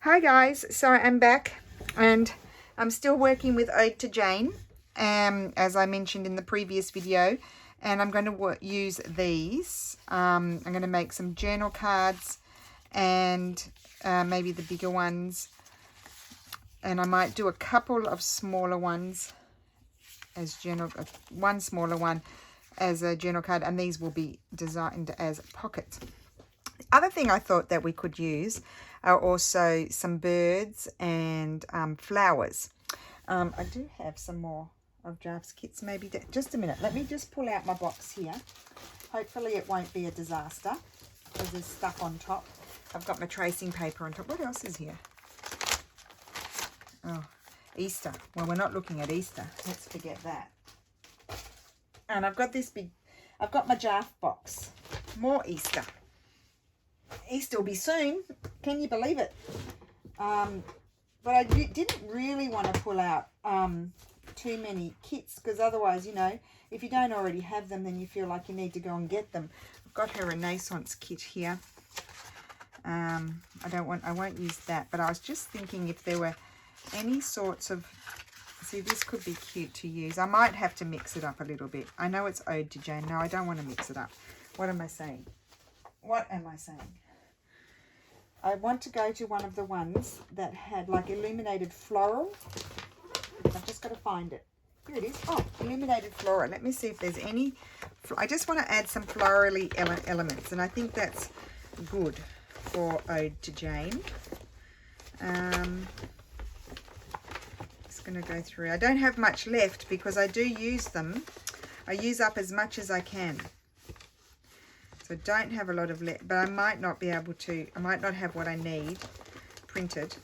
Hi guys, so I'm back and I'm still working with Ode to Jane, as I mentioned in the previous video, and I'm going to use these. I'm going to make some journal cards and maybe the bigger ones, and I might do a couple of smaller ones as one smaller one as a journal card, and these will be designed as pockets. The other thing I thought that we could use are also some birds and flowers. I do have some more of Jarf's kits. Maybe just a minute. Let me just pull out my box here. Hopefully it won't be a disaster because there's stuff on top. I've got my tracing paper on top. What else is here? Oh, Easter. Well, we're not looking at Easter. Let's forget that. And I've got I've got my Jarf box. More Easter. Easter will be soon. Can you believe it? But I didn't really want to pull out too many kits, because otherwise, you know, if you don't already have them, then you feel like you need to go and get them. I've got her Renaissance kit here. I won't use that, but I was just thinking if there were any sorts of, see, this could be cute to use. I might have to mix it up a little bit. I know it's Ode to Jane. No, I don't want to mix it up. What am I saying? What am I saying? I want to go to one of the ones that had like illuminated floral. I've just got to find it. Here it is. Oh, illuminated floral. Let me see if there's any. I just want to add some florally elements, and I think that's good for Ode to Jane. Just going to go through. I don't have much left because I do use them. I use up as much as I can. I don't have a lot of left, but I might not be able to, I might not have what I need printed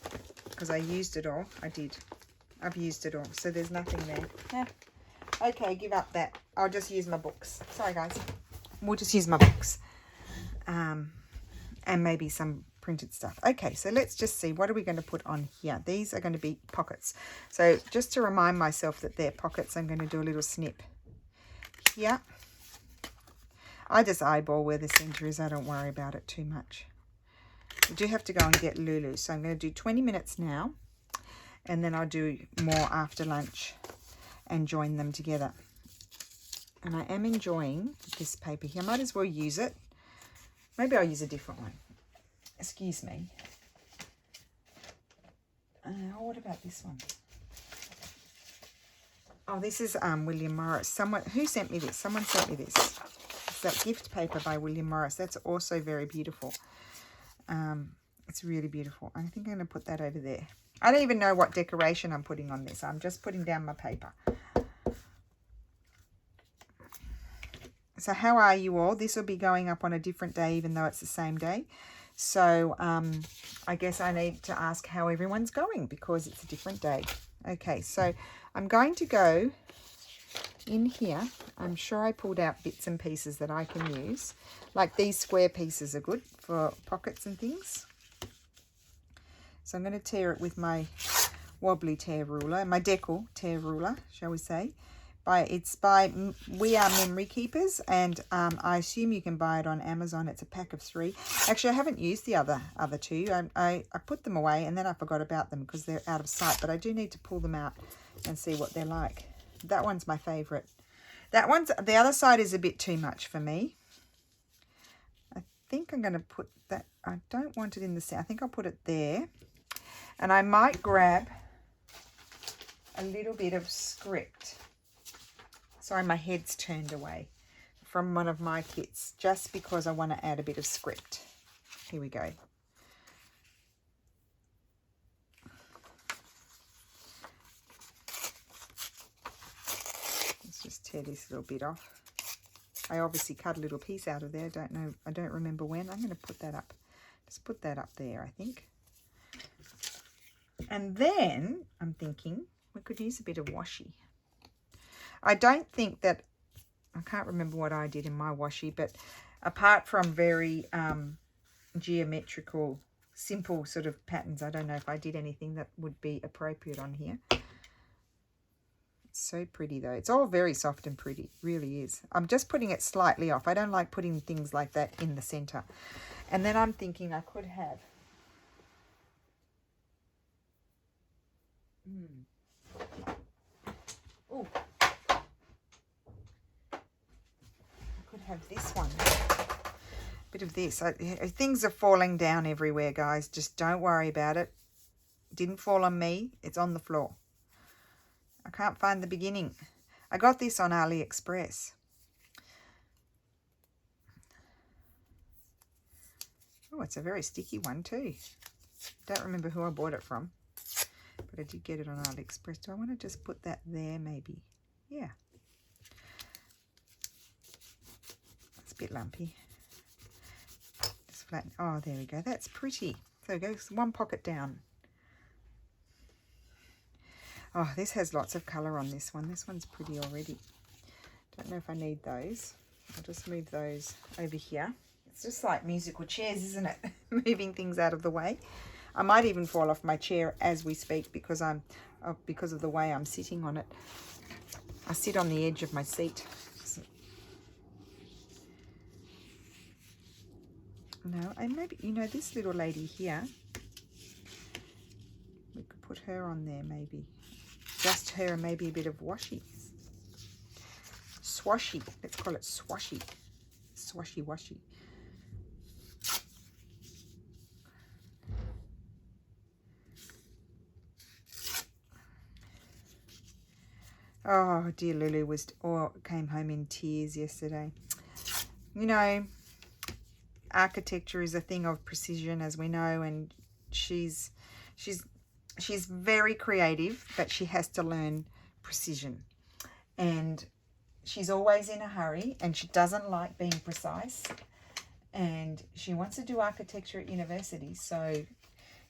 because I used it all. I've used it all, so there's nothing there. Okay, give up that. I'll just use my books. Sorry guys, we'll just use my books and maybe some printed stuff. Okay, so let's just see, what are we going to put on here? These are going to be pockets, so just to remind myself that they're pockets, I'm going to do a little snip here. I just eyeball where the center is. I don't worry about it too much. I do have to go and get Lulu. So I'm going to do 20 minutes now. And then I'll do more after lunch and join them together. And I am enjoying this paper here. I might as well use it. Maybe I'll use a different one. Excuse me. What about this one? Oh, this is William Morris. Who sent me this? Someone sent me this. That gift paper by William Morris. That's also very beautiful. It's really beautiful. I think I'm going to put that over there. I don't even know what decoration I'm putting on this. I'm just putting down my paper. So how are you all? This will be going up on a different day, even though it's the same day. So I guess I need to ask how everyone's going because it's a different day. Okay, so I'm going to go in here. I'm sure I pulled out bits and pieces that I can use. Like these square pieces are good for pockets and things. So I'm going to tear it with my wobbly tear ruler, my decal tear ruler, shall we say. It's by We Are Memory Keepers, and I assume you can buy it on Amazon. It's a pack of 3. Actually, I haven't used the other 2. I put them away and then I forgot about them because they're out of sight, but I do need to pull them out and see what they're like. That one's my favorite. The other side is a bit too much for me. I think I'm going to put that, I don't want it in the center. I think I'll put it there. And I might grab a little bit of script. Sorry, my head's turned away from one of my kits, just because I want to add a bit of script. Here we go. Just tear this little bit off. I obviously cut a little piece out of there. I don't remember when. I'm going to put that up. Just put that up there, I think. And then I'm thinking we could use a bit of washi. I don't think that, I can't remember what I did in my washi, but apart from very geometrical, simple sort of patterns, I don't know if I did anything that would be appropriate on here. So pretty though. It's all very soft and pretty. It really is. I'm just putting it slightly off. I don't like putting things like that in the center. And then I'm thinking I could have Oh, I could have this one. Bit of this. Things are falling down everywhere, guys. Just don't worry about it. Didn't fall on me. It's on the floor. I can't find the beginning. I got this on AliExpress. Oh, it's a very sticky one too. Don't remember who I bought it from, but I did get it on AliExpress. Do I want to just put that there maybe? Yeah. It's a bit lumpy. Just flatten. Oh, there we go. That's pretty. So it goes one pocket down. Oh, this has lots of colour on this one. This one's pretty already. Don't know if I need those. I'll just move those over here. It's just like musical chairs, isn't it? Moving things out of the way. I might even fall off my chair as we speak because of the way I'm sitting on it. I sit on the edge of my seat. No, and maybe, you know, this little lady here, we could put her on there maybe. Just her and maybe a bit of washi. Swashy. Let's call it swashy. Swashy washy. Oh, dear Lulu came home in tears yesterday. You know, architecture is a thing of precision, as we know, and she's very creative, but she has to learn precision. And she's always in a hurry, and she doesn't like being precise. And she wants to do architecture at university, so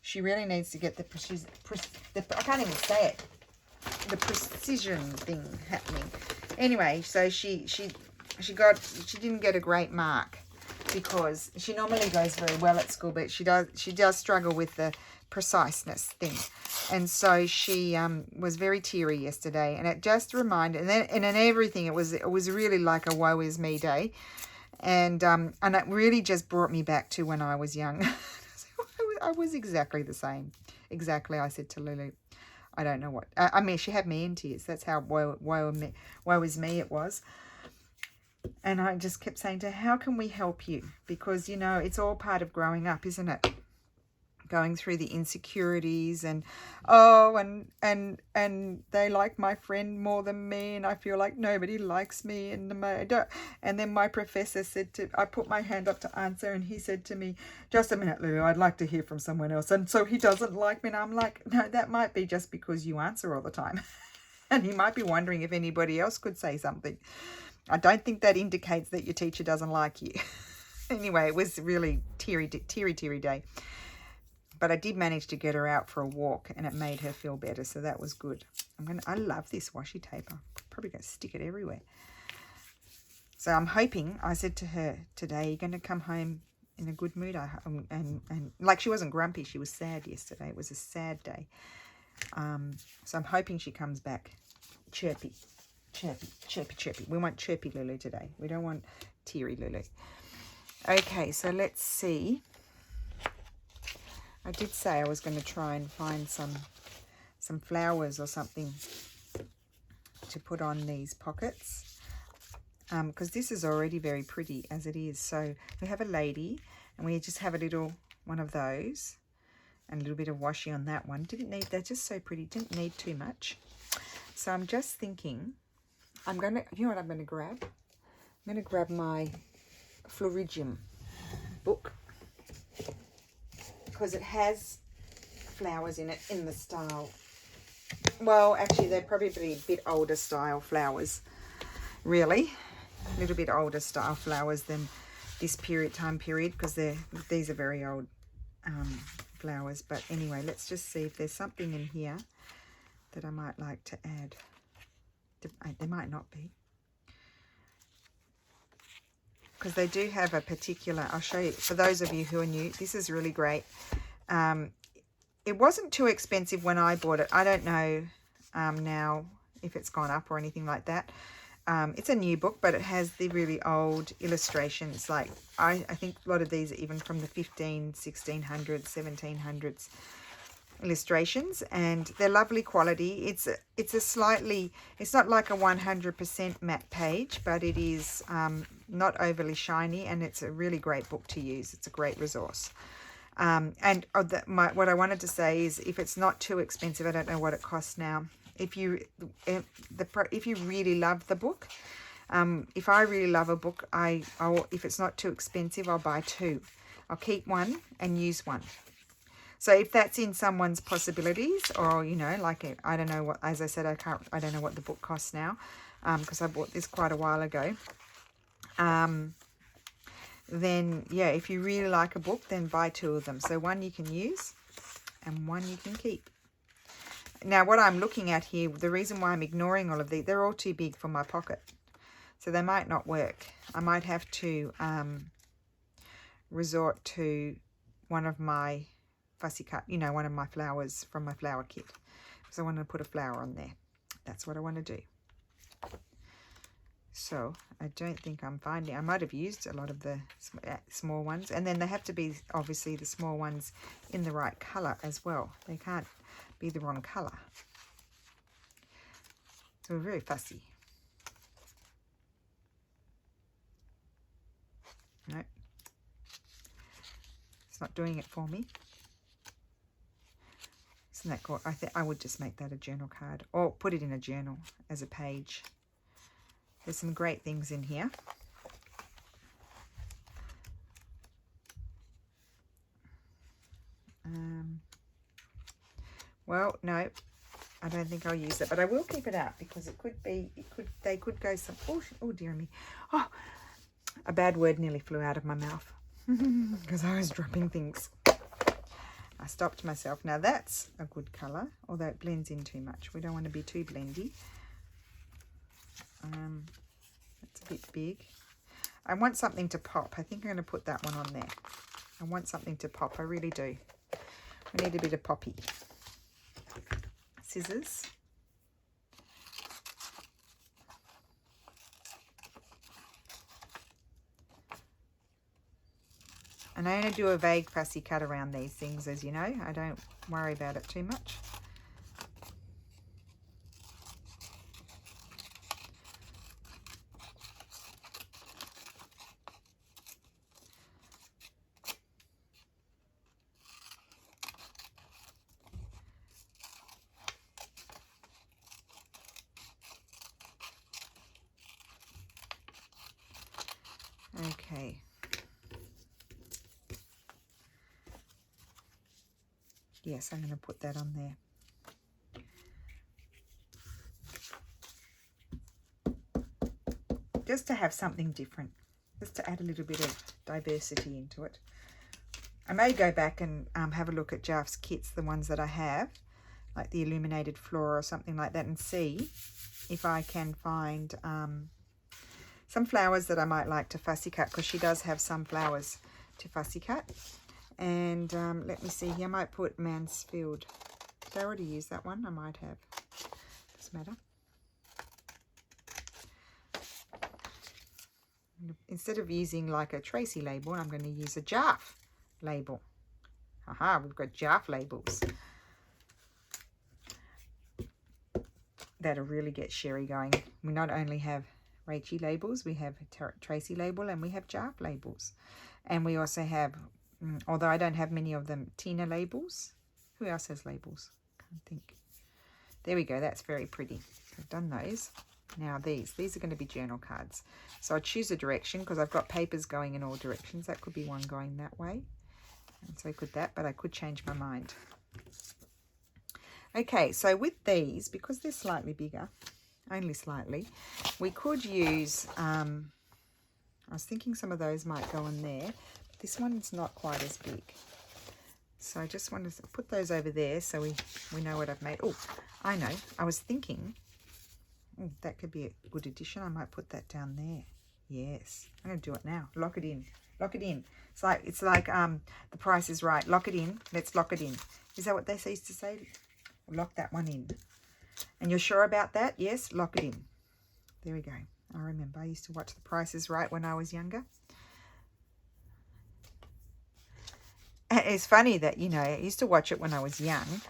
she really needs to get the precision. I can't even say it. The precision thing happening. Anyway, so she didn't get a great mark because she normally goes very well at school, but she does struggle with the preciseness thing. And so she was very teary yesterday, and it just reminded, and then everything, it was really like a woe is me day. And it really just brought me back to when I was young. I was exactly the same. Exactly, I said to Lulu. I don't know what. I mean, she had me in tears. That's how woe is me it was. And I just kept saying to her, how can we help you? Because, you know, it's all part of growing up, isn't it? Going through the insecurities and, and they like my friend more than me, and I feel like nobody likes me. And then my professor said I put my hand up to answer, and he said to me, just a minute, Lulu, I'd like to hear from someone else. And so he doesn't like me. And I'm like, no, that might be just because you answer all the time. And he might be wondering if anybody else could say something. I don't think that indicates that your teacher doesn't like you. Anyway, it was really teary day. But I did manage to get her out for a walk, and it made her feel better, so that was good. I love this washi tape. I'm probably going to stick it everywhere. So I'm hoping, I said to her today, you're going to come home in a good mood. And like, she wasn't grumpy, she was sad yesterday. It was a sad day. So I'm hoping she comes back chirpy. We want chirpy Lulu today. We don't want teary Lulu. Okay, so let's see. I did say I was going to try and find some flowers or something to put on these pockets, because this is already very pretty as it is. So we have a lady, and we just have a little one of those, and a little bit of washi on that one. They're just so pretty. Didn't need too much. So I'm just thinking, you know what I'm going to grab? I'm going to grab my Florigium book, because it has flowers in it in the style. Well, actually, they're probably a bit older style flowers, really. A little bit older style flowers than this time period, because these are very old flowers. But anyway, let's just see if there's something in here that I might like to add. There might not be, because they do have a particular, I'll show you, for those of you who are new, this is really great. It wasn't too expensive when I bought it. I don't know now if it's gone up or anything like that. It's a new book, but it has the really old illustrations. Like, I think a lot of these are even from the 1600s, 1700s. illustrations, and they're lovely quality. It's not like a 100% matte page, but it is not overly shiny, and it's a really great book to use. It's a great resource. What I wanted to say is, if it's not too expensive, I don't know what it costs now. If you really love the book, if I really love a book, if it's not too expensive, I'll buy 2. I'll keep one and use one. So if that's in someone's possibilities, or like I don't know what, as I said, I don't know what the book costs now, because I bought this quite a while ago. Then yeah, if you really like a book, then buy 2 of them. So one you can use and one you can keep. Now what I'm looking at here, the reason why I'm ignoring all of these, they're all too big for my pocket, so they might not work. I might have to resort to one of my fussy cut, one of my flowers from my flower kit, because I want to put a flower on there. That's what I want to do. So I don't think I'm finding, I might have used a lot of the small ones, and then they have to be, obviously, the small ones in the right colour as well. They can't be the wrong colour. So we're very fussy. No, it's not doing it for me. Isn't that cool? I think I would just make that a journal card, or put it in a journal as a page. There's some great things in here. Well, no, I don't think I'll use it, but I will keep it out, because it could be, they could go some, oh dear me. Oh, a bad word nearly flew out of my mouth because I was dropping things. I stopped myself. Now that's a good colour, although it blends in too much. We don't want to be too blendy. It's a bit big. I want something to pop. I think I'm going to put that one on there. I want something to pop. I really do. I need a bit of poppy. Scissors. And I only do a vague fussy cut around these things, as you know. I don't worry about it too much. Okay. Yes, I'm going to put that on there. Just to have something different. Just to add a little bit of diversity into it. I may go back and have a look at Jarf's kits, the ones that I have, like the illuminated flora or something like that, and see if I can find some flowers that I might like to fussy cut, because she does have some flowers to fussy cut. And let me see here, I might put Mansfield. Did I already use that one? I might have. Doesn't matter. Instead of using like a Tracy label, I'm going to use a Jarf label. Aha, we've got Jarf labels. That'll really get Sherry going. We not only have Rachy labels, we have Tracy label, and we have Jarf labels. And we also have, although I don't have many of them, Tina labels. Who else has labels? Can't think. There we go. That's very pretty. I've done those. Now these are going to be journal cards. So I choose a direction, because I've got papers going in all directions. That could be one going that way. And so could that, but I could change my mind. Okay, so with these, because they're slightly bigger, only slightly, we could use, I was thinking some of those might go in there. But this one's not quite as big. So I just want to put those over there so we know what I've made. Oh, I know. I was thinking, oh, that could be a good addition. I might put that down there. Yes, I'm going to do it now. Lock it in. Lock it in. It's like The Price is Right. Lock it in. Let's lock it in. Is that what they used to say? Lock that one in. And you're sure about that? Yes, lock it in. There we go. I remember I used to watch The Price is Right when I was younger. it's funny that, you know, I used to watch it when I was young.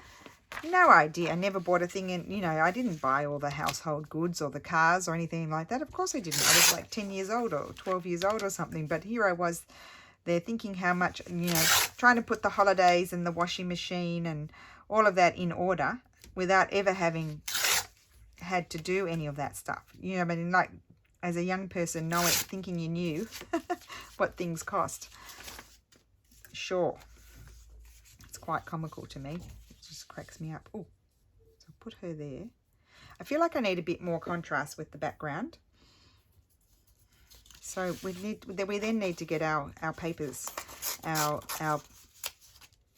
No idea. I never bought a thing in, you know, I didn't buy all the household goods or the cars or anything like that. Of course I didn't. I was like 10 years old or 12 years old or something. But here I was there thinking how much, you know, trying to put the holidays and the washing machine and all of that in order without ever having had to do any of that stuff. You know, I mean, like as a young person, thinking you knew what things cost. Sure. It's quite comical to me. Just cracks me up. Oh, so put her there. I feel like I need a bit more contrast with the background. So we then need to get our papers, our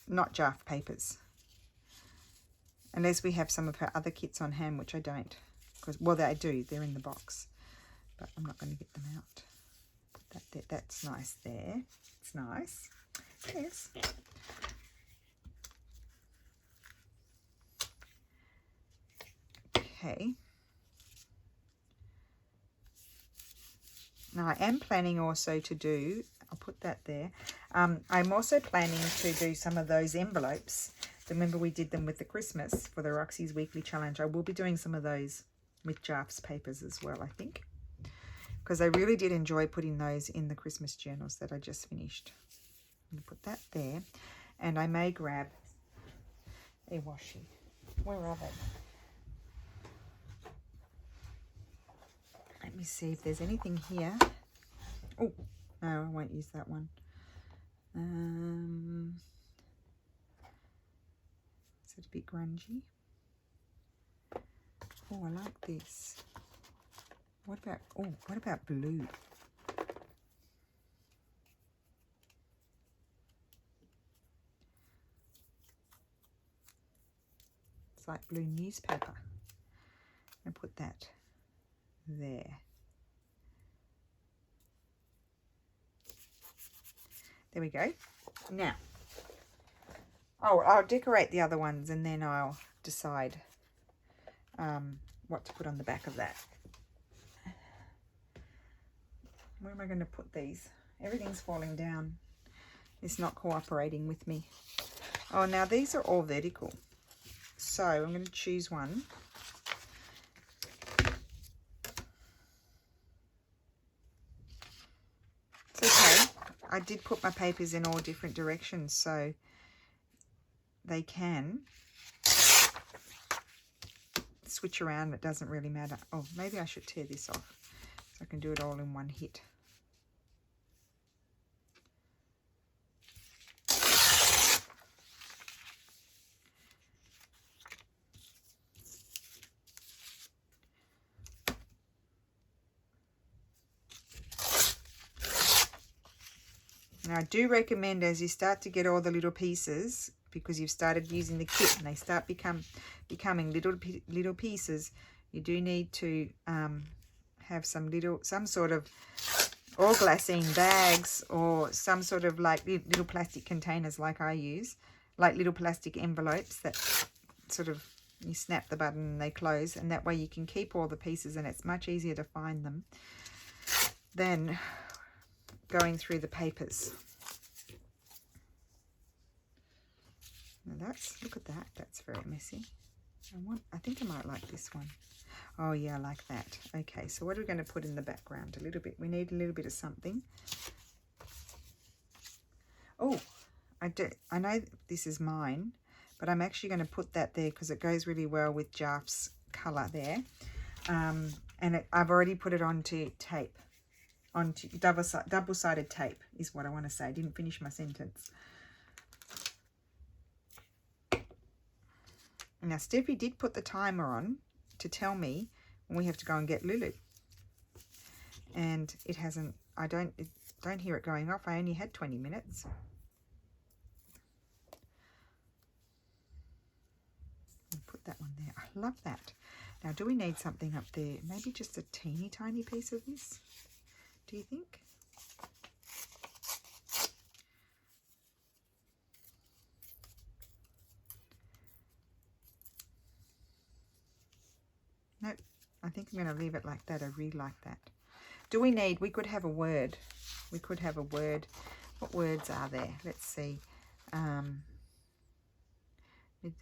not Jarf papers, unless we have some of her other kits on hand, which I don't, because well they do. They're in the box, but I'm not going to get them out. Put that there. That's nice there. It's nice. Yes. Okay. Now I am planning also to do, I'll put that there. I'm also planning to do some of those envelopes. Remember we did them with the Christmas for the Roxy's weekly challenge. I will be doing some of those with Jarf's papers as well, I think. Because I really did enjoy putting those in the Christmas journals that I just finished. I'm going to put that there. And I may grab a washi. Where are they? Let me see if there's anything here. Oh, no, I won't use that one. Is it a bit grungy? Oh, I like this. What about blue? It's like blue newspaper. And put that there. There we go. Now, I'll decorate the other ones and then I'll decide what to put on the back of that. Where am I going to put these? Everything's falling down. It's not cooperating with me. Oh, now these are all vertical. So I'm going to choose one. It's okay. I did put my papers in all different directions, so they can switch around. It doesn't really matter. Oh, maybe I should tear this off so I can do it all in one hit. Now, I do recommend as you start to get all the little pieces, because you've started using the kit and they start becoming little pieces, you do need to have some sort of or glassine bags or some sort of like little plastic containers like I use, like little plastic envelopes that sort of you snap the button and they close, and that way you can keep all the pieces and it's much easier to find them than going through the papers. Now look at that, that's very messy. I think I might like this one. Oh yeah, I like that. Okay, so what are we going to put in the background? A little bit, we need a little bit of something. Oh, I know this is mine, but I'm actually going to put that there because it goes really well with Jarf's colour there. And I've already put it onto tape. Onto double-sided tape is what I want to say. I didn't finish my sentence. Now, Steffi did put the timer on to tell me when we have to go and get Lulu. And it hasn't, I don't hear it going off. I only had 20 minutes. I'll put that one there. I love that. Now, do we need something up there? Maybe just a teeny tiny piece of this? Do you think? Nope. I think I'm going to leave it like that. I really like that. Do we need, we could have a word. We could have a word. What words are there? Let's see.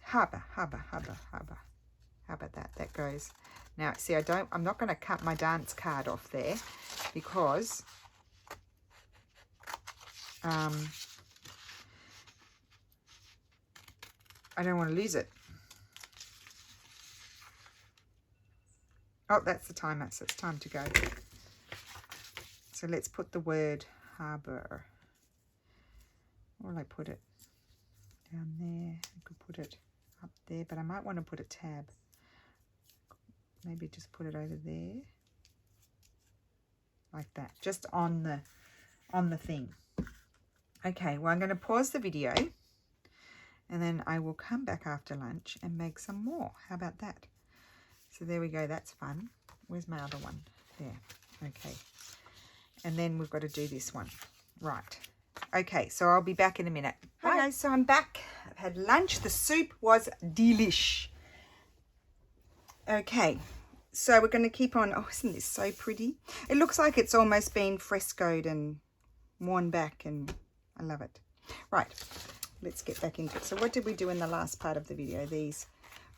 Harbour. How about that? That goes. Now, see, I'm not going to cut my dance card off there because I don't want to lose it. Oh, that's the timer, so it's time to go. So let's put the word harbour. Where will I put it? Down there. I could put it up there, but I might want to put a tab. Maybe just put it over there. Like that. Just on the thing. Okay, well, I'm going to pause the video and then I will come back after lunch and make some more. How about that? So there we go. That's fun. Where's my other one? There. Okay. And then we've got to do this one. Right. Okay, so I'll be back in a minute. Hi guys, so I'm back. I've had lunch. The soup was delish. Okay, so we're going to keep on. Oh, isn't this so pretty? It looks like it's almost been frescoed and worn back, and I love it. Right, let's get back into it. So what did we do in the last part of the video? These.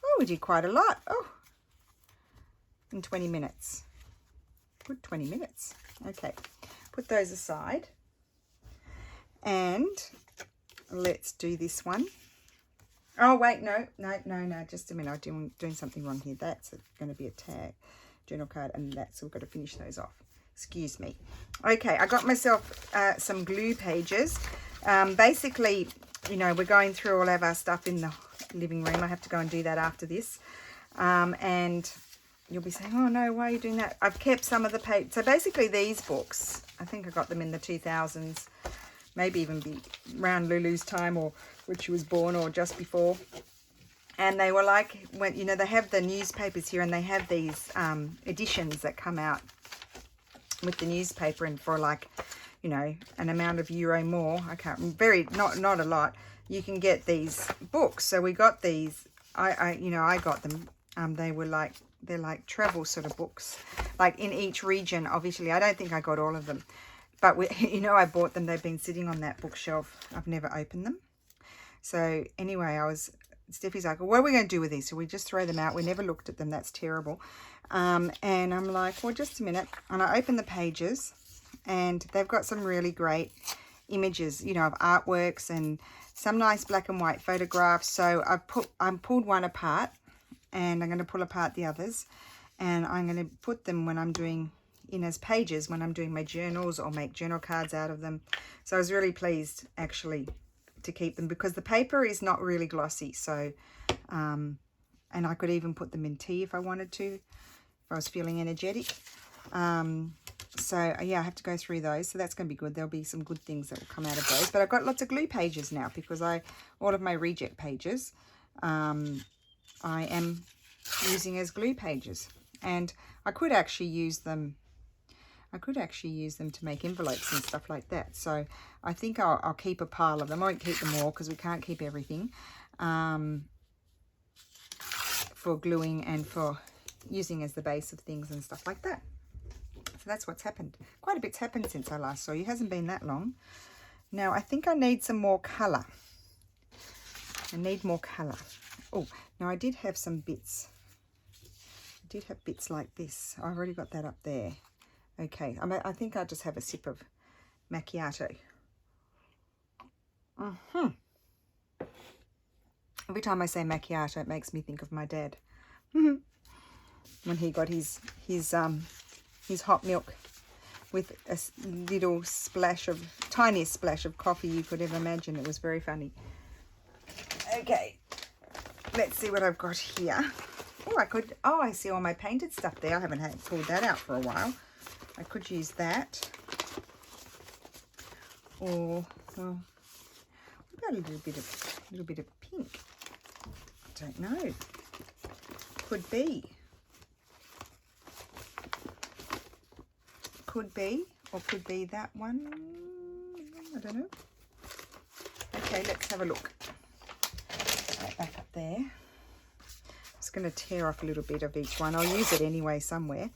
Oh, we did quite a lot. Oh, in 20 minutes. Good 20 minutes. Okay, put those aside. And let's do this one. Oh, wait, no, just a minute. I'm doing something wrong here. That's going to be a tag, journal card, and so we've got to finish those off. Excuse me. Okay, I got myself some glue pages. Basically, you know, we're going through all of our stuff in the living room. I have to go and do that after this. And you'll be saying, oh, no, why are you doing that? I've kept some of the pages. So basically these books, I think I got them in the 2000s. Maybe even be around Lulu's time, or when she was born, or just before. And they were like, when you know, they have the newspapers here, and they have these editions that come out with the newspaper, and for like, you know, an amount of euro more, I can't, not a lot, you can get these books. So we got these. I got them. They're like travel sort of books, like in each region. Obviously, I don't think I got all of them. But, I bought them. They've been sitting on that bookshelf. I've never opened them. So, anyway, Steffi's like, well, what are we going to do with these? So, we just throw them out. We never looked at them. That's terrible. And I'm like, well, just a minute. And I open the pages. And they've got some really great images, you know, of artworks and some nice black and white photographs. So, I pulled one apart. And I'm going to pull apart the others. And I'm going to put them when I'm doing in as pages when I'm doing my journals, or make journal cards out of them. So I was really pleased actually to keep them, because the paper is not really glossy. So and I could even put them in tea if I wanted to, if I was feeling energetic. So yeah, I have to go through those. So that's going to be good. There'll be some good things that will come out of those. But I've got lots of glue pages now, because all of my reject pages I am using as glue pages. And I could actually use them to make envelopes and stuff like that. So I think I'll keep a pile of them. I won't keep them all, because we can't keep everything, for gluing and for using as the base of things and stuff like that. So that's what's happened. Quite a bit's happened since I last saw you. It hasn't been that long. Now I think I need some more colour. I need more colour. Oh, now I did have some bits. I did have bits like this. I've already got that up there. Okay, I think I'll just have a sip of macchiato. Every time I say macchiato, it makes me think of my dad. When he got his hot milk with a little tiniest splash of coffee you could ever imagine. It was very funny. Okay, let's see what I've got here. Oh, I see all my painted stuff there. I haven't pulled that out for a while. I could use that, or well, what about a little bit of pink? I don't know. Could be, or could be that one. I don't know. Okay, let's have a look. Right back up there. I'm just going to tear off a little bit of each one. I'll use it anyway somewhere.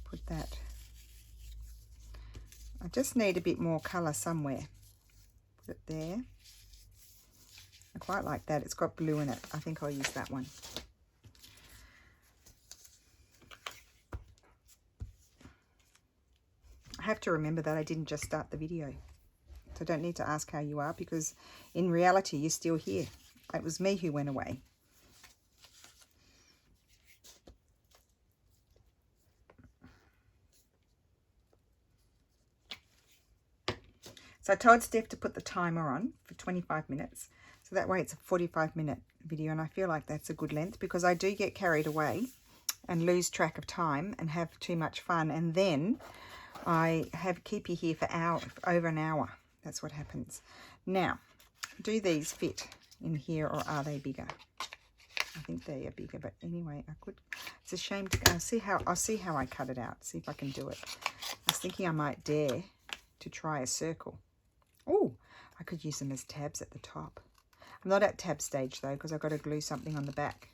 Put that. I just need a bit more colour somewhere. Put it there. I quite like that. It's got blue in it. I think I'll use that one. I have to remember that I didn't just start the video. So I don't need to ask how you are, because in reality, you're still here. It was me who went away. So I told Steph to put the timer on for 25 minutes. So that way it's a 45-minute video, and I feel like that's a good length, because I do get carried away and lose track of time and have too much fun. And then I keep you here for over an hour. That's what happens. Now, do these fit in here, or are they bigger? I think they are bigger, but anyway, I could. It's a shame to. I'll see how I cut it out. See if I can do it. I was thinking I might dare to try a circle. Oh, I could use them as tabs at the top. I'm not at tab stage though, because I've got to glue something on the back.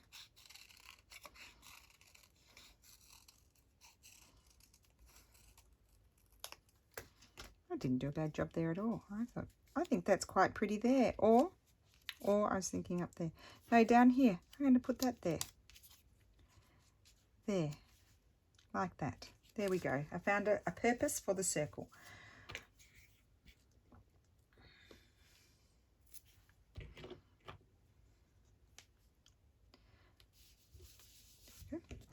I didn't do a bad job there at all. I think that's quite pretty there. Or I was thinking up there. No, down here. I'm going to put that there. There. Like that. There we go. I found a purpose for the circle.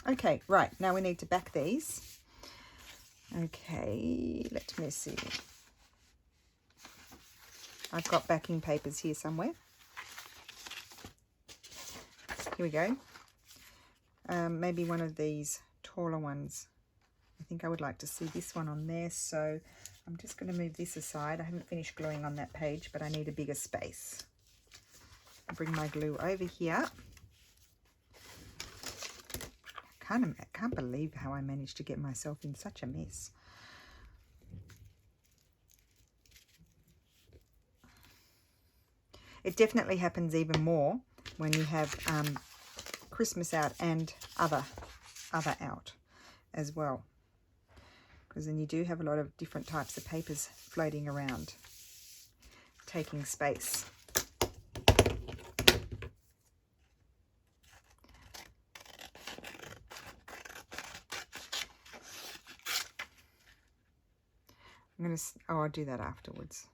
Okay, right. Now we need to back these. Okay, let me see. I've got backing papers here somewhere. Here we go. Maybe one of these taller ones. I think I would like to see this one on there, so I'm just going to move this aside. I haven't finished gluing on that page, but I need a bigger space. I'll bring my glue over here. I can't believe how I managed to get myself in such a mess. It definitely happens even more when you have Christmas out and other out as well, because then you do have a lot of different types of papers floating around, taking space. I'll do that afterwards.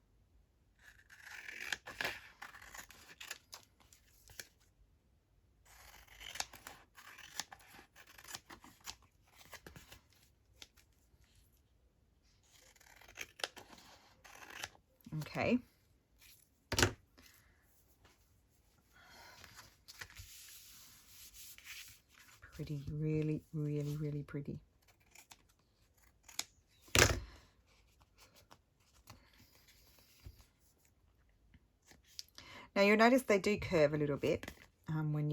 Okay. Pretty, really, really, really pretty. Now you'll notice they do curve a little bit when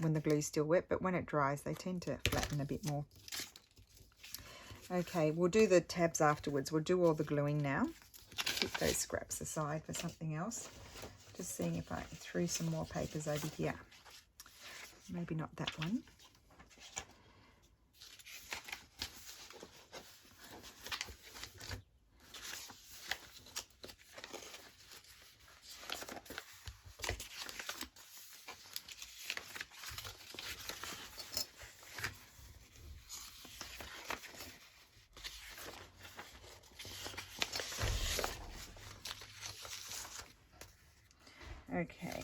the glue's still wet, but when it dries they tend to flatten a bit more. Okay, we'll do the tabs afterwards. We'll do all the gluing now. Keep those scraps aside for something else. Just seeing if I threw some more papers over here. Maybe not that one. Okay.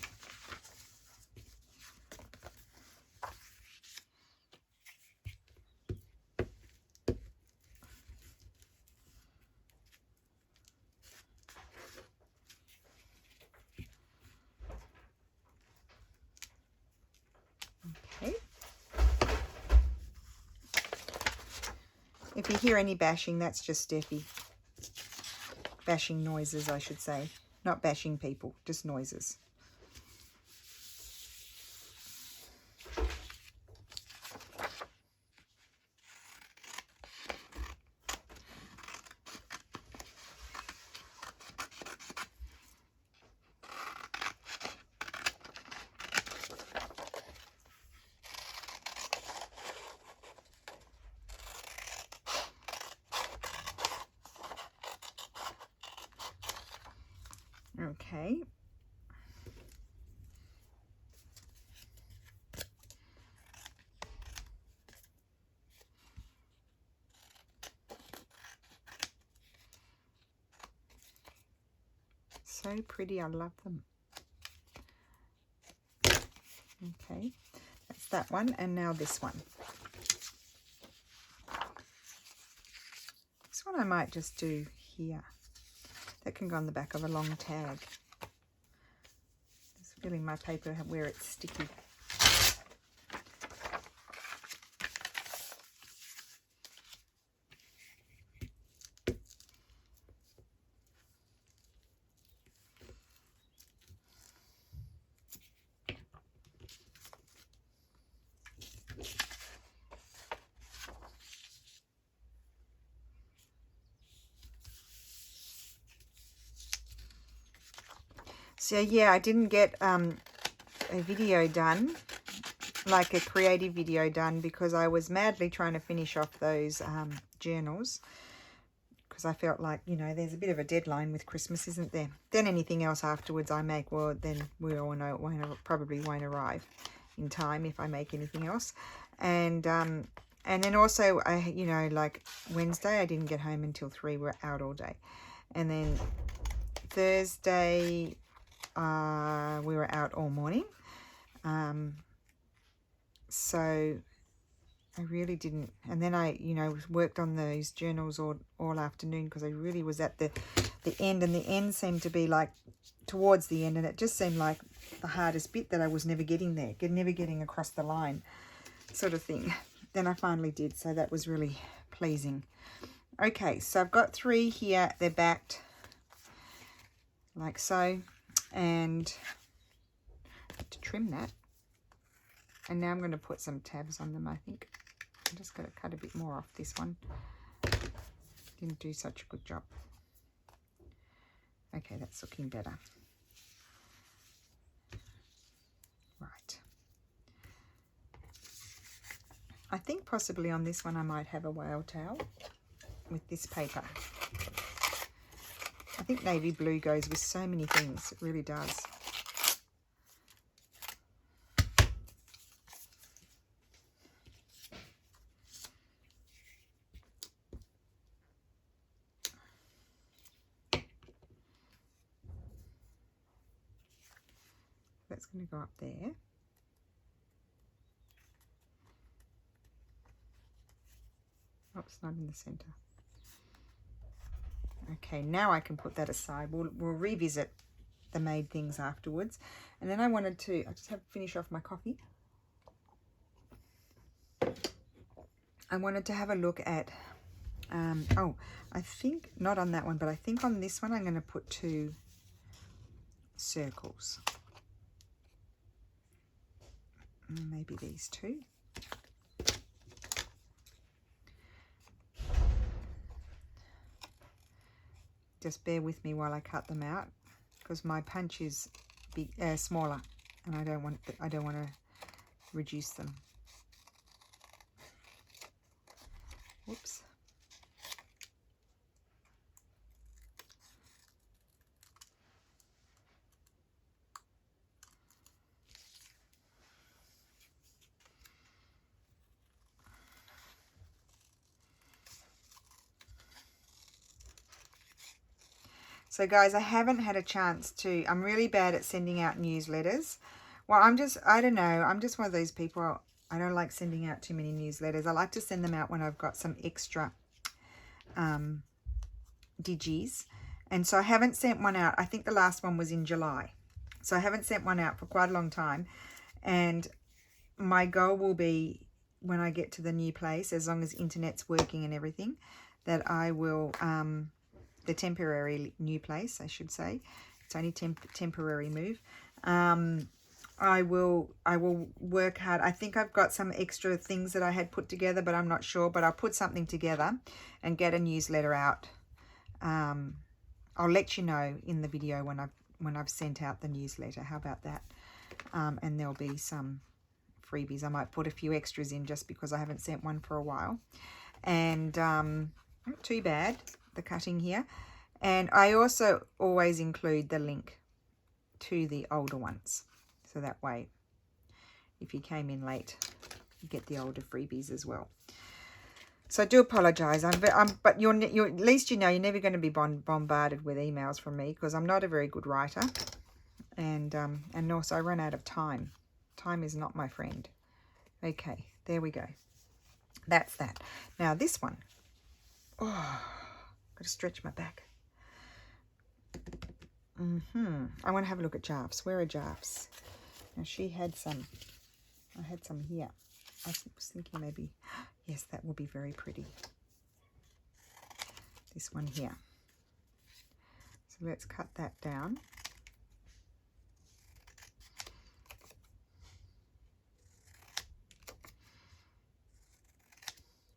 Okay. If you hear any bashing, that's just Steffi. Bashing noises, I should say. Not bashing people, just noises. Okay. so pretty. I love them. Okay, that's that one. And now this one. This one I might just do here. That can go on the back of a long tag. Just feeling my paper where it's sticky. So yeah, I didn't get a video done, like a creative video done, because I was madly trying to finish off those journals, because I felt like, you know, there's a bit of a deadline with Christmas, isn't there? Then anything else afterwards I make, well, then we all know it probably won't arrive in time if I make anything else. And then also, you know, like Wednesday, I didn't get home until 3. We're out all day. And then Thursday, we were out all morning. So I really didn't. And then I, you know, worked on those journals all afternoon, because I really was at the end, and the end seemed to be like towards the end, and it just seemed like the hardest bit, that I was never getting there, never getting across the line sort of thing. Then I finally did, so that was really pleasing. Okay, so I've got 3 here. They're backed like so, and I have to trim that. And now I'm going to put some tabs on them, I think. I'm just going to cut a bit more off this one. Didn't do such a good job. Okay, that's looking better. Right. I think possibly on this one I might have a whale tail with this paper. I think navy blue goes with so many things. It really does. That's going to go up there. Oh, it's not in the center. Okay, now I can put that aside. We'll revisit the made things afterwards. And then I wanted to, I just have to finish off my coffee. I wanted to have a look at, oh, I think, not on that one, but I think on this one I'm going to put 2 circles. Maybe these 2. Just bear with me while I cut them out, because my punch is big, smaller, and I don't want to reduce them. Whoops. So guys, I haven't had a chance to, I'm really bad at sending out newsletters. Well, I don't know, I'm just one of those people, I don't like sending out too many newsletters. I like to send them out when I've got some extra digis. And so I haven't sent one out. I think the last one was in July. So I haven't sent one out for quite a long time. And my goal will be, when I get to the new place, as long as internet's working and everything, that I will... the temporary new place, I should say. It's only temporary move. I will work hard. I think I've got some extra things that I had put together, but I'm not sure. But I'll put something together and get a newsletter out. I'll let you know in the video when I've sent out the newsletter. How about that? And there'll be some freebies. I might put a few extras in just because I haven't sent one for a while. And not too bad, the cutting here. And I also always include the link to the older ones, so that way if you came in late you get the older freebies as well. So I do apologise. But you're at least you know you're never going to be bombarded with emails from me because I'm not a very good writer, and also I run out of time. Time is not my friend. Okay, there we go. That's that. Now this one. Oh, got to stretch my back. I want to have a look at Jarf's. Where are Jarf's? Now she had some. I had some here. I was thinking maybe, yes, that will be very pretty. This one here. So let's cut that down.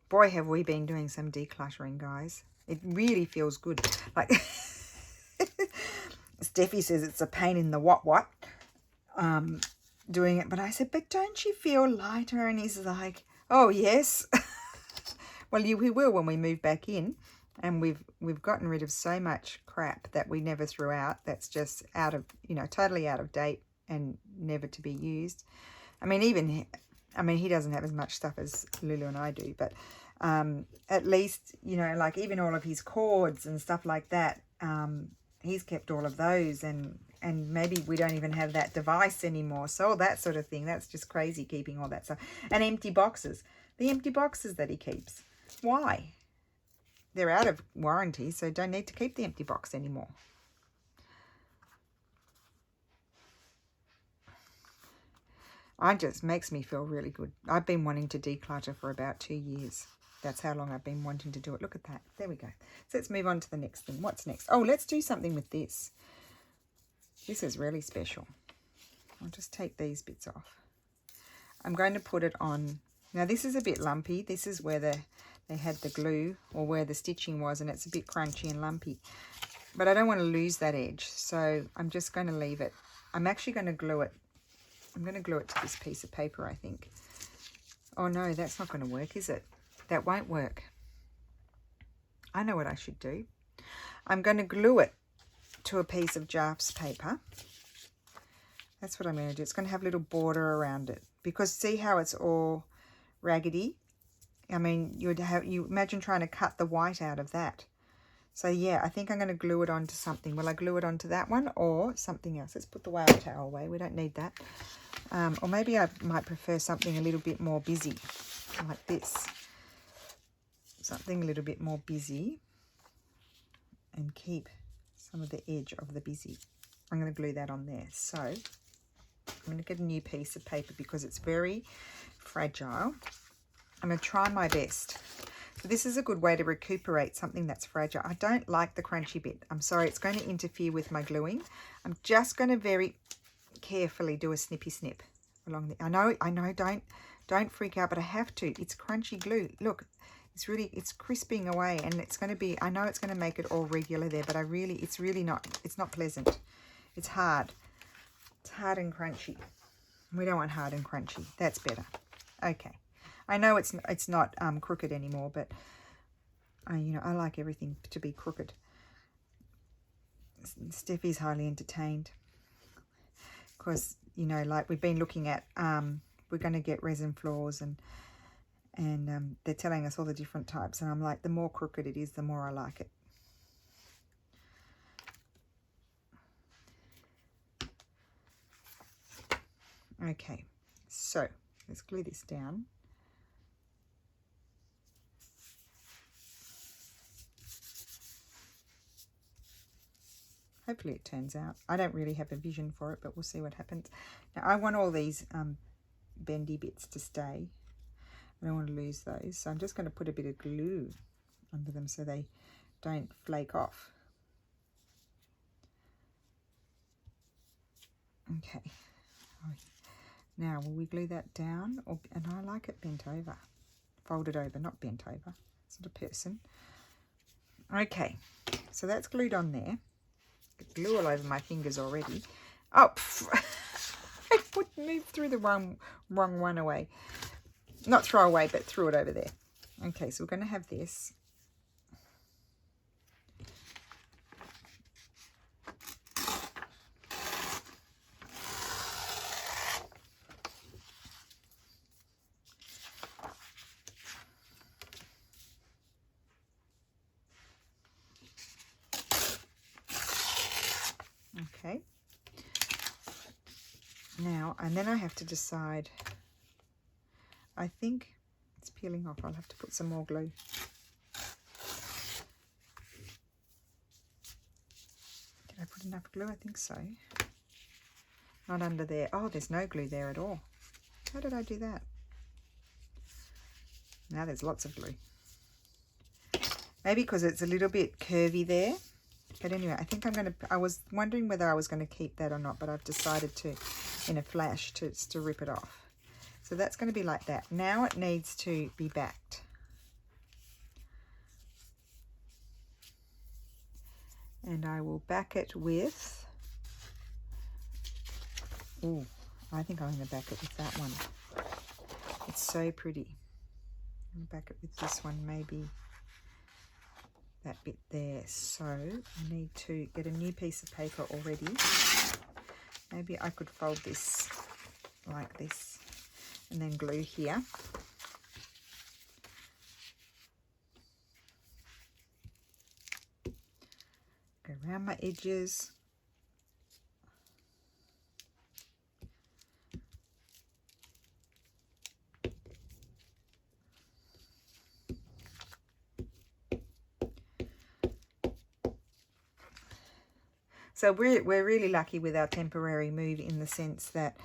Boy, have we been doing some decluttering, guys. It really feels good. Like Steffi says it's a pain in the what doing it, but I said, but don't you feel lighter? And he's like, oh yes. Well, we will when we move back in, and we've gotten rid of so much crap that we never threw out. That's just out of, totally out of date and never to be used. I mean, he doesn't have as much stuff as Lulu and I do, but at least, like even all of his cords and stuff like that, he's kept all of those, and maybe we don't even have that device anymore. So all that sort of thing, that's just crazy, keeping all that stuff. And empty boxes. The empty boxes that he keeps. Why? They're out of warranty, so don't need to keep the empty box anymore. It just makes me feel really good. I've been wanting to declutter for about 2 years. That's how long I've been wanting to do it. Look at that. There we go. So let's move on to the next thing. What's next? Oh, let's do something with this. This is really special. I'll just take these bits off. I'm going to put it on. Now, this is a bit lumpy. This is where they had the glue, or where the stitching was, and it's a bit crunchy and lumpy. But I don't want to lose that edge, so I'm just going to leave it. I'm actually going to glue it. I'm going to glue it to this piece of paper, I think. Oh, no, that's not going to work, is it? That won't work. I know what I should do. I'm going to glue it to a piece of Jarf's paper. That's what I'm going to do. It's going to have a little border around it, because see how it's all raggedy? I mean, you imagine trying to cut the white out of that. So yeah, I think I'm going to glue it onto something. Will I glue it onto that one or something else? Let's put the whale towel away. We don't need that. Or maybe I might prefer something a little bit more busy, like this. Something a little bit more busy, and keep some of the edge of the busy. I'm going to glue that on there. So I'm going to get a new piece of paper because it's very fragile. I'm going to try my best. So this is a good way to recuperate something that's fragile. I don't like the crunchy bit. I'm sorry, it's going to interfere with my gluing. I'm just going to very carefully do a snippy snip along the. I know, don't freak out, but I have to. It's crunchy glue. Look, it's crisping away, and it's going to be. I know it's going to make it all regular there, but it's really not. It's not pleasant. It's hard. It's hard and crunchy. We don't want hard and crunchy. That's better. Okay. I know it's not crooked anymore, but I like everything to be crooked. Steffi's highly entertained because like we've been looking at we're going to get resin floors, and they're telling us all the different types, and I'm like, the more crooked it is, the more I like it. Okay, so let's glue this down. Hopefully it turns out. I don't really have a vision for it, but we'll see what happens. Now, I want all these bendy bits to stay. I don't want to lose those. So I'm just going to put a bit of glue under them so they don't flake off. Okay. Now, will we glue that down? And I like it bent over. Folded over, not bent over. It's not a person. Okay. So that's glued on there. Glue all over my fingers already. Oh, I moved through the wrong one away. Not throw away, but threw it over there. Okay, so we're going to have this. and then I have to decide. I think it's peeling off. I'll have to put some more glue. Did I put enough glue? I think so. Not under there. Oh, there's no glue there at all. How did I do that? Now there's lots of glue. Maybe because it's a little bit curvy there. But anyway, I think I'm going to, I was wondering whether I was going to keep that or not, but I've decided to, in a flash, to rip it off. So that's going to be like that. Now it needs to be backed. And I will back it with, ooh, I think I'm going to back it with that one. It's so pretty. I'm going to back it with this one, maybe that bit there. So I need to get a new piece of paper already. Maybe I could fold this like this and then glue here. Go around my edges. So we're really lucky with our temporary move in the sense that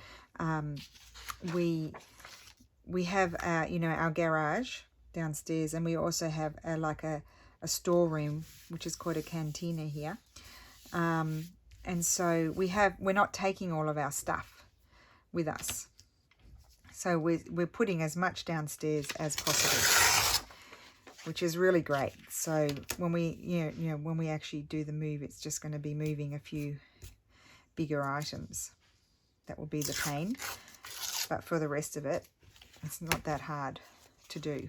we have our, you know, our garage downstairs, and we also have like a storeroom, which is called a cantina here. And so we're not taking all of our stuff with us. So we're putting as much downstairs as possible, which is really great. So when we, you know, when we actually do the move, it's just going to be moving a few bigger items. That will be the pain. But for the rest of it, it's not that hard to do.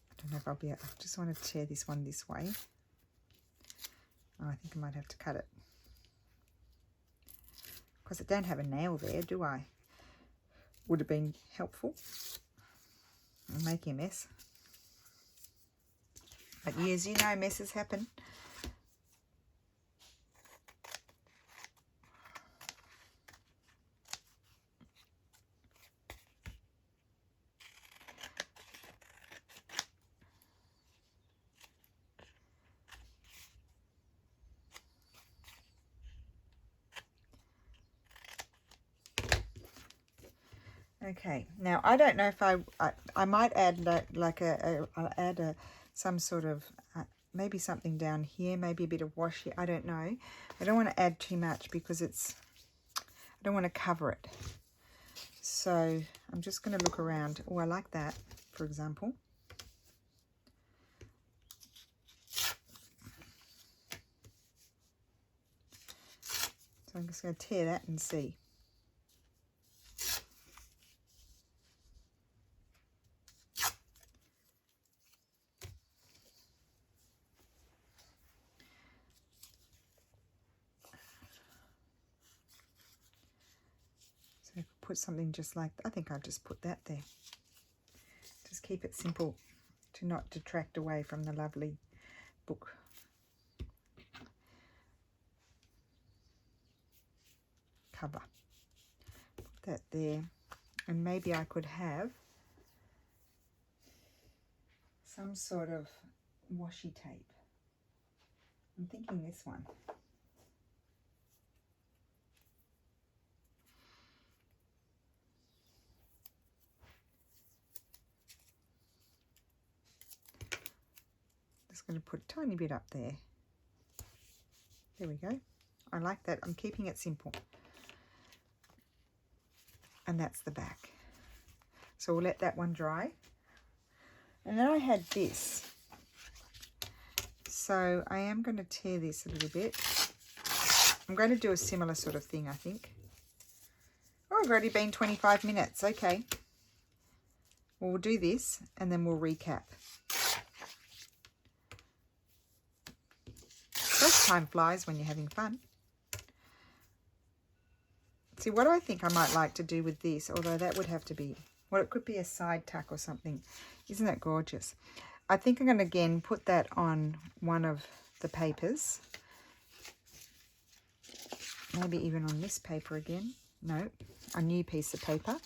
I don't know if I'll be, I just want to tear this one this way. Oh, I think I might have to cut it. Because I don't have a nail there, do I? Would have been helpful. I'm making a mess. But yes, you know, messes happen. Okay, now I don't know if I might add like I'll add some sort of maybe something down here, maybe a bit of washi. I don't know. I don't want to add too much because I don't want to cover it. So I'm just going to look around. Oh, I like that, for example. So I'm just going to tear that and see. Put something just like, I think I'll just put that there. Just keep it simple to not detract away from the lovely book. Cover. Put that there. And maybe I could have some sort of washi tape. I'm thinking this one. Just going to put a tiny bit up there. There we go. I like that. I'm keeping it simple. And that's the back. So we'll let that one dry. And then I had this. So I am going to tear this a little bit. I'm going to do a similar sort of thing, I think. Oh, I've already been 25 minutes. Okay. Well, we'll do this and then we'll recap. First time flies when you're having fun. See, what I think I might like to do with this, although that would have to be, well, it could be a side tuck or something. Isn't that gorgeous? I think I'm going to, again, put that on one of the papers maybe even on this paper again. No, a new piece of paper.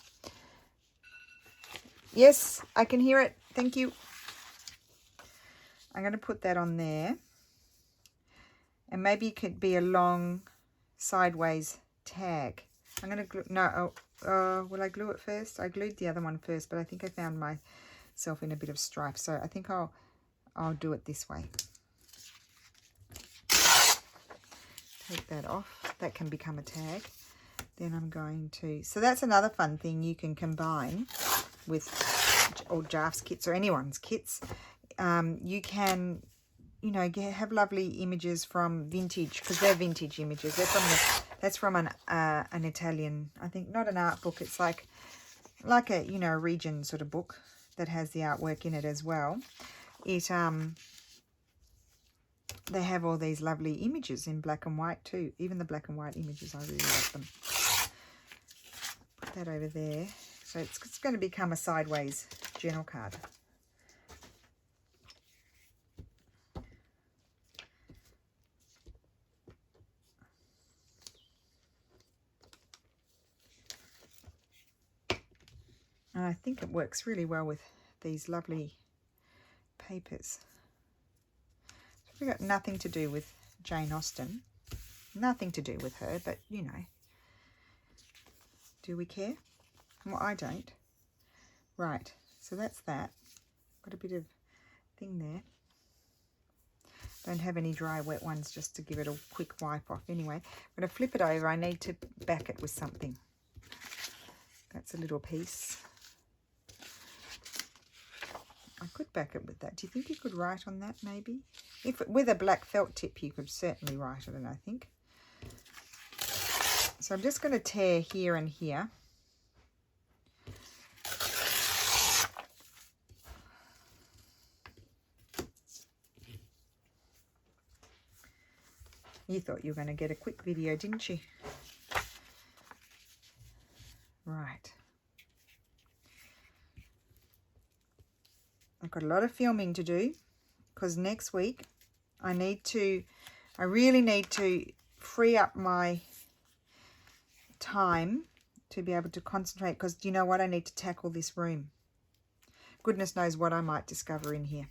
Yes, I can hear it. Thank you. I'm going to put that on there. And maybe it could be a long sideways tag. I'm going to glue, no, will I glue it first? I glued the other one first, but I think I found myself in a bit of strife. So I think I'll do it this way. Take that off. That can become a tag. Then I'm going to, so that's another fun thing you can combine with or Jarf's kits or anyone's kits. You can, you know, have lovely images from vintage, because they're vintage images. They're from that's from an Italian, I think, not an art book. It's like a, you know, a region sort of book that has the artwork in it as well. It they have all these lovely images in black and white too. Even the black and white images, I really like them. Put that over there. So it's going to become a sideways journal card. And I think it works really well with these lovely papers. We've got nothing to do with Jane Austen. Nothing to do with her, but, you know. Do we care? Well, I don't. Right, so that's that. Got a bit of thing there. Don't have any dry, wet ones just to give it a quick wipe off. Anyway, I'm going to flip it over. I need to back it with something. That's a little piece. I could back it with that. Do you think you could write on that maybe? If with a black felt tip, you could certainly write on it, I think. So I'm just going to tear here and here. You thought you were going to get a quick video, didn't you? Right. I've got a lot of filming to do because next week I really need to free up my time to be able to concentrate, because do you know what? I need to tackle this room. Goodness knows what I might discover in here.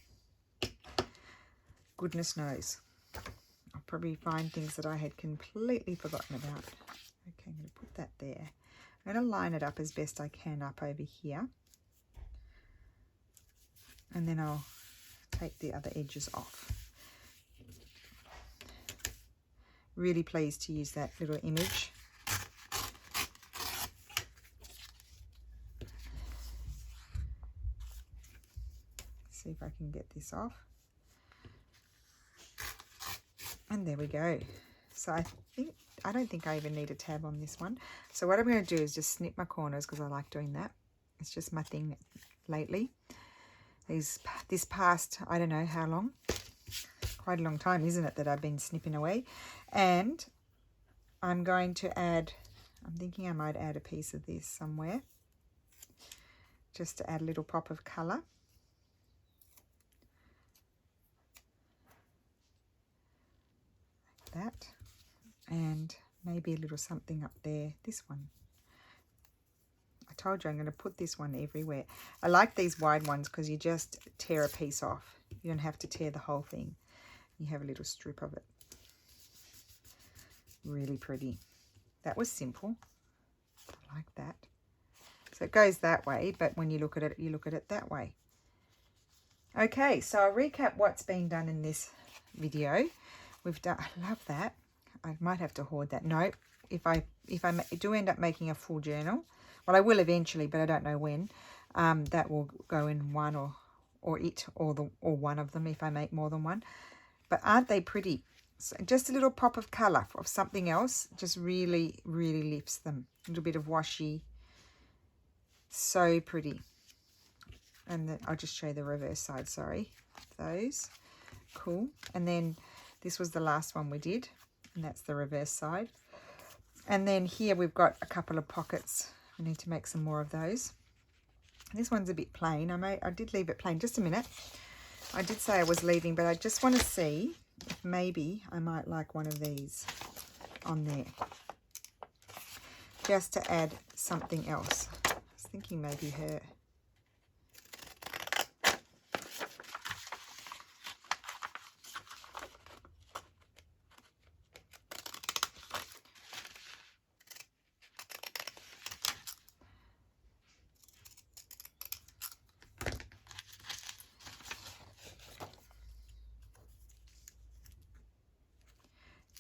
Goodness knows. I'll probably find things that I had completely forgotten about. Okay, I'm going to put that there. I'm going to line it up as best I can up over here. And then I'll take the other edges off. Really pleased to use that little image. See if I can get this off. And there we go. So I don't think I even need a tab on this one. So what I'm going to do is just snip my corners, because I like doing that. It's just my thing lately. This past, I don't know how long, quite a long time, isn't it, that I've been snipping away. And I'm going to add, I'm thinking I might add a piece of this somewhere, just to add a little pop of colour. Like that. And maybe a little something up there, this one. I told you I'm going to put this one everywhere. I like these wide ones because you just tear a piece off. You don't have to tear the whole thing. You have a little strip of it. Really pretty. That was simple. I like that. So it goes that way, but when you look at it, you look at it that way. Okay, so I'll recap what's been done in this video. We've done, I love that. I might have to hoard that. No, if I do end up making a full journal, well, I will eventually, but I don't know when. That will go in one or one of them if I make more than one. But aren't they pretty? So just a little pop of colour of something else just really, really lifts them. A little bit of washi. So pretty. And I'll just show you the reverse side, sorry. Those. Cool. And then this was the last one we did. And that's the reverse side. And then here we've got a couple of pockets. I need to make some more of those. This one's a bit plain. I did leave it plain. Just a minute. I did say I was leaving, but I just want to see if maybe I might like one of these on there. just to add something else. I was thinking maybe her.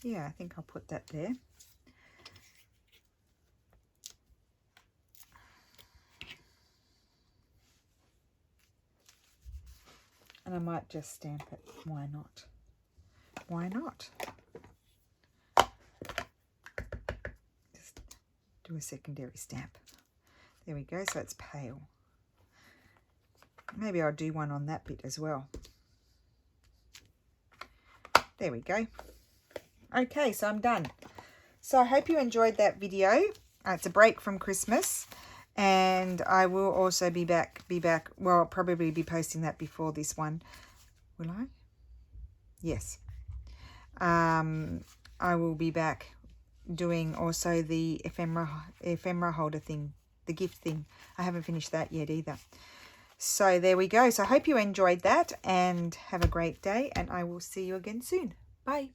Yeah, I think I'll put that there. And I might just stamp it. Why not? Why not? Just do a secondary stamp. There we go. So it's pale. Maybe I'll do one on that bit as well. There we go. Okay, so I'm done. So I hope you enjoyed that video. It's a break from Christmas, and I will also be back. Well, I'll probably be posting that before this one. Will I? Yes. I will be back doing also the ephemera holder thing, the gift thing. I haven't finished that yet either. So there we go. So I hope you enjoyed that and have a great day, and I will see you again soon. Bye.